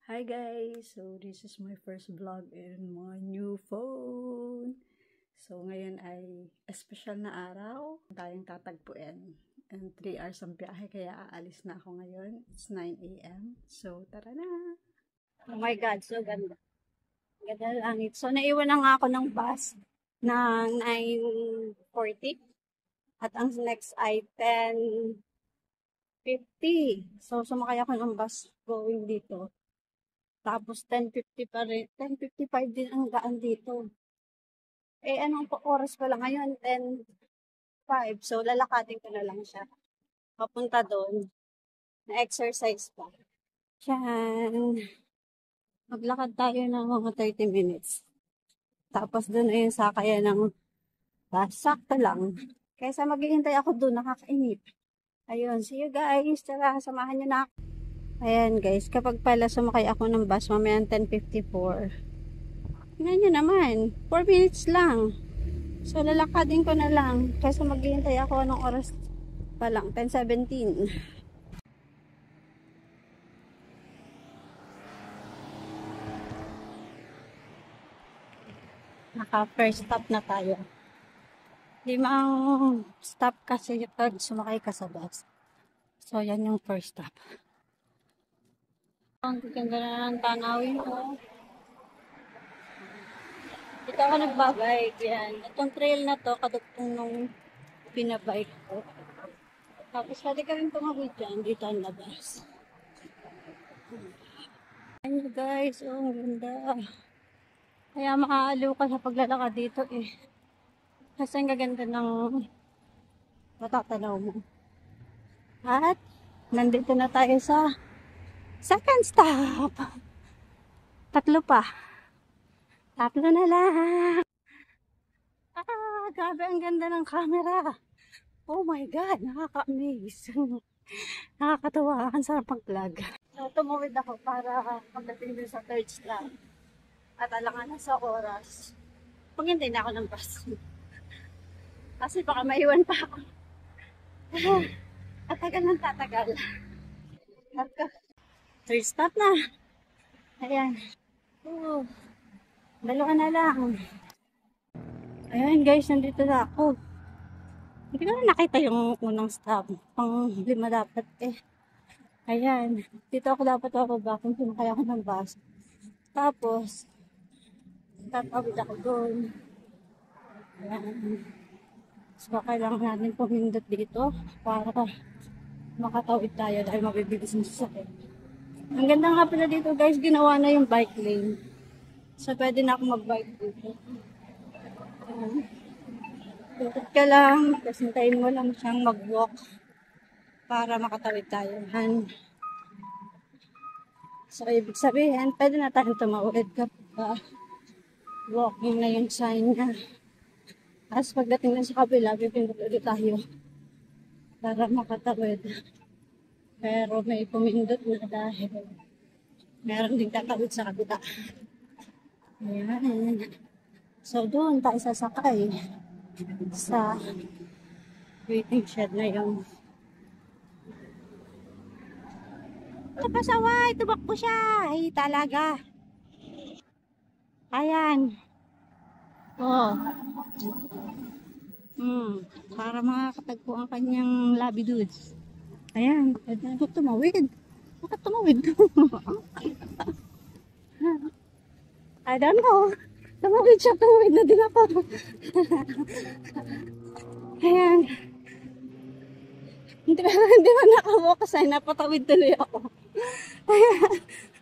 Hi guys! So this is my first vlog in my new phone. So ngayon ay espesyal na araw. Tayong tatagpuin. And 3 hours ang biyahe kaya aalis na ako ngayon. It's 9 AM. So tara na! Oh my God! So ganda. Ganda langit. So naiwan na nga ako ng bus ng 9:40. At ang next ay 10:50. So sumakay ako ng bus going dito. Tapos 10:50 pa rin. 10:55 din ang daan dito. Eh, anong oras pa lang ngayon? 10:05. So, lalakatin ko na lang siya. Papunta doon. Na-exercise pa. Diyan. Maglakad tayo ng mga 30 minutes. Tapos doon ay yung sakayan ng bus. Sakto lang. Kaysa maghihintay ako doon, nakakainip. Ayun, see you guys. Tara, samahan nyo na ako. Ayan guys, kapag pala sumakay ako ng bus mamaya 10:54. Tingnan nyo naman, 4 minutes lang. So lalakadin ko na lang kasi maghihintay ako ng oras pa lang, 10:17. Naka first stop na tayo. 5 stop kasi pag sumakay ka sa bus. So yan yung first stop. Ang ganda na ng tanawin ko. Dito ako nagbabike. Yan. Itong trail na to, kadugtong nung pinabike ko. Tapos pwede ka rin tumawid dyan. Dito ang labas. Ayan guys. Oh, ang ganda. Kaya makaaliw ka sa paglalakad dito eh. Kasi ang gaganda ng matatanaw mo. At nandito na tayo sa second stop. 3 pa. 3 na lang. Grabe ang ganda ng camera. Oh my God, nakaka-amaze. Nakakatawa. Ang sarap mag-vlog. So, tumawid ako para pagdating din sa third stop. At alangan na sa oras. Paghintay na ako ng bus. Kasi baka maiwan pa ako. At tagal ng tatagal. Third stop na. Ayan. Oh, 2 na lang. Ayan guys, nandito na ako. Hindi ko na nakita yung unang stop. Pang 5 dapat eh. Ayan. Dito ako dapat bababa kung sumakay ako ng bus. Tapos, tatawid ako doon. Ayan. So, kailangan natin pumindot dito para makatawid tayo dahil mabibilis yung sasakyan. Ang ganda nga pala dito guys, ginawa na yung bike lane. So, pwede na ako mag-bike dito. Tukot ka lang, tapos hintayin mo lang siyang mag-walk para makatawid tayo. So, ibig sabihin, pwede na tayong tumawid kapag walking na yung sign niya. Tapos pagdating na sa kabila, pipindot ulit tayo para makatawid. Pero may pumindot na dahil meron din tatawid sa kabila. Ayan. So, doon tayo sasakay sa waiting shed na yung napasaway, tumakbo siya. Ay, talaga. Ayan. Oh. Para makakatagpo ang kanyang labi dudes. Ayan, pwede na tumawid. Bakit tumawid? I don't know. Tumawid siya, tumawid na din ako. Ayan. Hindi mo nakawalk kasi napatawid tuloy ako. Ayan.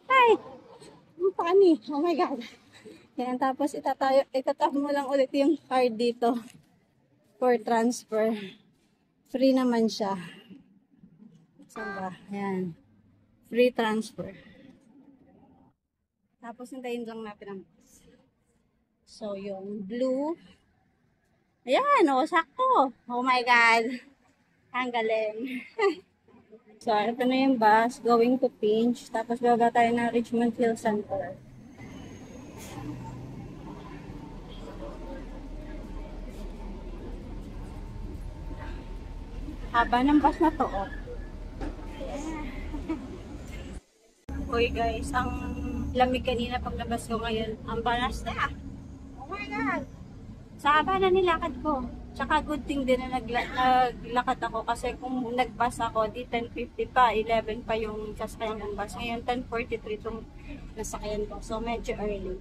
Ay! Paani? Oh my God. Ayan, tapos itatap mo lang ulit yung card dito for transfer. Free naman siya. Saan ba? Ayan. Free transfer. Tapos hintayin lang natin ang bus. So, yung blue. Ayan, oh, sakto. Oh my God. Ang galing. So, ito na yung bus going to Pinch. Tapos baba tayo ng Richmond Hill Center. Haba ng bus na to, oh. Hoy guys, ang lamig kanina paglabas ko ngayon. Ang banas na. Oh my God! Sa haba na nilakad ko. Tsaka good thing din na naglakad ako kasi kung nagbus ako, di 10:50 pa, 11 pa yung sasakyan ng bus. Ngayon 10:43 itong nasakyan ko. So medyo early.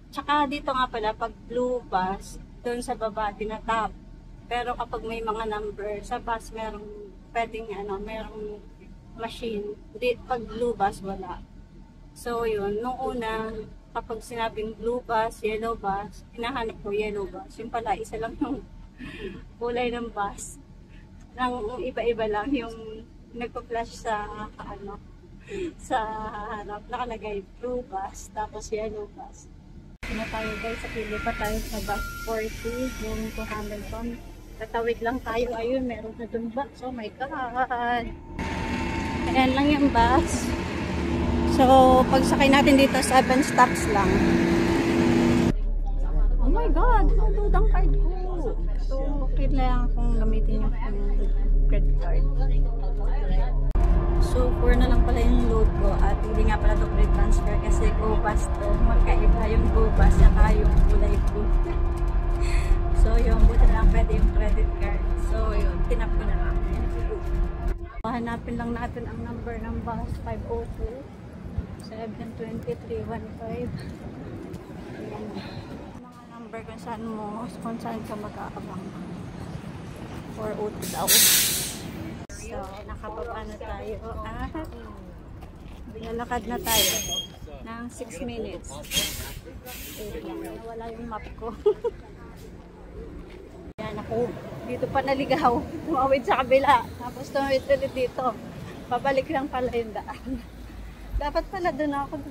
Tsaka dito nga pala, pag blue bus, doon sa baba, tinatap. Pero kapag may mga number, sa bus merong pwedeng merong machine. Pag blue bus, wala. So yun, nung una, kapag sinabing blue bus, yellow bus, hinahanap ko yellow bus. Yung pala, isa lang yung kulay ng bus. Nang iba-iba lang yung nagpa-flash sa sa harap. Nakalagay blue bus, tapos yellow bus. Na tayo guys, sa pili pa tayo sa bus 40, yung to Hamilton. Tatawid lang tayo, ayun, meron na dun bus. Oh my God! Ayan lang yung bus. So, pagsakay natin dito, 7 stops lang. Oh my God! Nandun ang card ko. So, okay lang kung gamitin yung credit card. So, 4 na lang pala yung load ko at hindi nga pala ito free transfer kasi GoBus to. Magkaiba yung GoBus saka yung kulay blue. So, yung buti na lang pwede yung credit card. So, yun, tinap ko na lang. Hanapin lang natin ang number ng bus, 502 72315. Ayan. Mga number kung saan ka mag-aabang. 402 daw. So, nakababa na tayo at binalakad na tayo ng 6 minutes. Wala yung map ko. Yan ako. Dito pa naligaw. Tumawid sa kabila. Tapos tumawid ulit dito. Pabalik lang pala yung daan. Dapat pala doon ako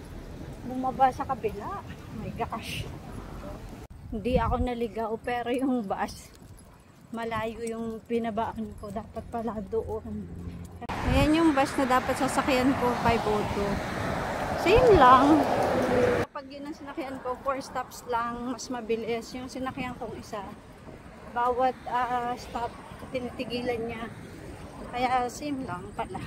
bumaba sa kabila. Oh my gosh. Hindi ako naligaw pero yung bus malayo yung pinabaan ko. Dapat pala doon. Ayan yung bus na dapat sasakyan ko, 502. Same lang. Kapag yun ang sinakyan ko, 4 stops lang, mas mabilis. Yung sinakyan kong isa, bawat stop, tinitigilan niya. Kaya same lang pala.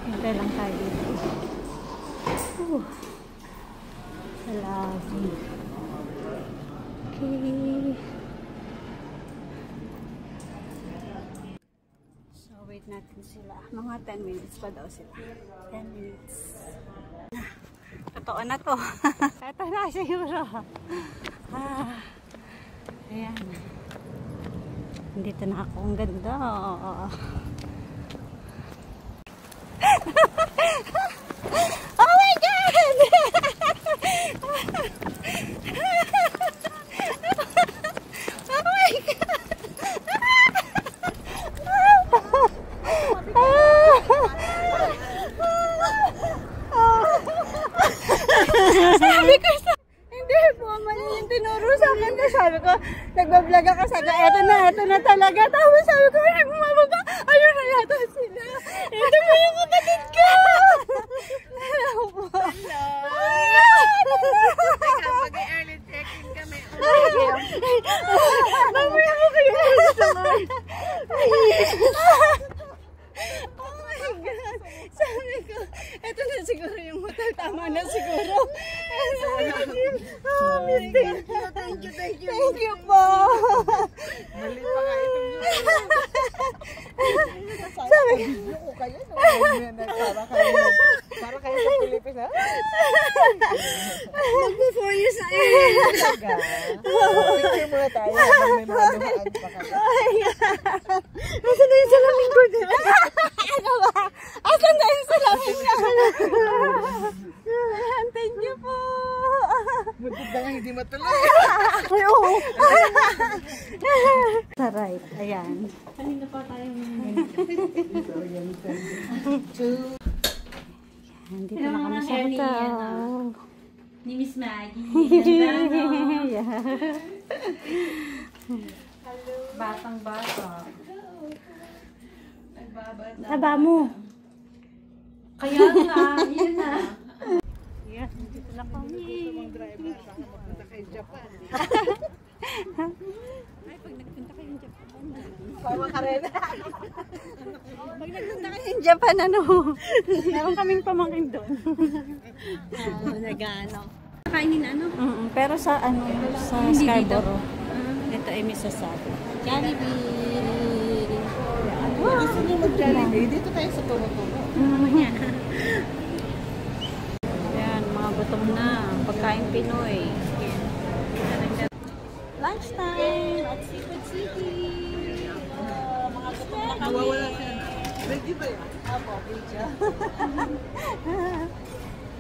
Hintay lang tayo dito. Salabi. Okay. So, wait natin sila. Mga 10 minutes pa daw sila. 10 minutes. Totoo na to. Ito na siguro. Ayan. Dito na ako. Ang ganda. Oh my God! Oh my God! Sabi ko hindi po, mali yung tinuro sa akin. Sabi ko, nagbablog ako sa eto na talaga. Tapos sabi ko, ay bumababa. Ayun na yata sila. Ito mo yung kapatid ko. Hello po. Hello. Mag-early check-in kami. Mamaya mo kayo. Oh my God. Sabi ko, ito na siguro yung hotel. Tama na siguro. Thank you. Thank you po. Mali pa nga itong Sabi ko kayo, no? Para kayo sa Pilipinas, ha? Magpo 4 years na eh. Picture muna tayo habang may mga luhaan pa kayo. Asan na yung salamin ko din? Ano ba? Asan na yung salamin ko? Thank you po. Muntik na nga hindi matuloy. Ay, oo. Taray, ayan. Kanina pa tayo. Dito na kami sa hotel. Ni Miss Maggie. Batang-bata. Taba mo. Kaya nga, yun na. lang kami. Ang driver, baka mapunta kay Japan. Ay, pag nagpunta kayong Japan. Bawa ka rin. Pag nagpunta kayong Japan, ano? Meron kaming pamangkin doon. Nagano. Kainin ano? Pero sa ano, sa Scarborough. Ito ay Mississauga. Jollibee. Gusto niyo mag-Jollibee? Dito tayo sa Tuno-Tuno. Yan, mga gutom na. Pagkain Pinoy. Lunchtime at Seafood City. Mga gutom na kami. Nawawala siya. Ready ba yun? Apo, video.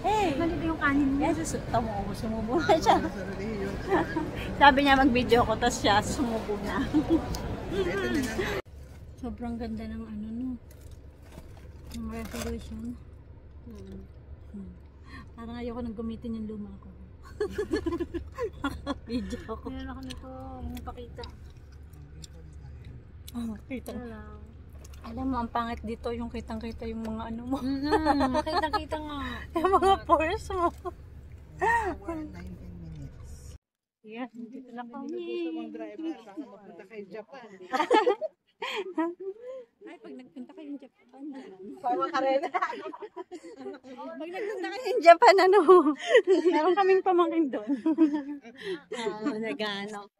Hey! Mali yung kanin mo. Yes, tamo ko. Sumubo na siya. Sa reliyon. Sabi niya mag-video ko, tapos siya sumubo na. Sobrang ganda ng ano no. Ng resolution. Parang ayoko nang gamitin yung luma ko. Video ko. Meron ako nito, pakita. Kita. Alam mo, ang pangit dito yung kitang-kita yung mga ano mo. Kita-kita nga. Yung mga pores mo. 19 minutes. Yes, dito lang Gusto kami. mong driver, baka mapunta kay Japan. Ay, pag nagpunta kayong Japan. Bawa ka rin. Pag nagpunta kayong Japan, ano? Meron kaming pamangkin doon. Nagano.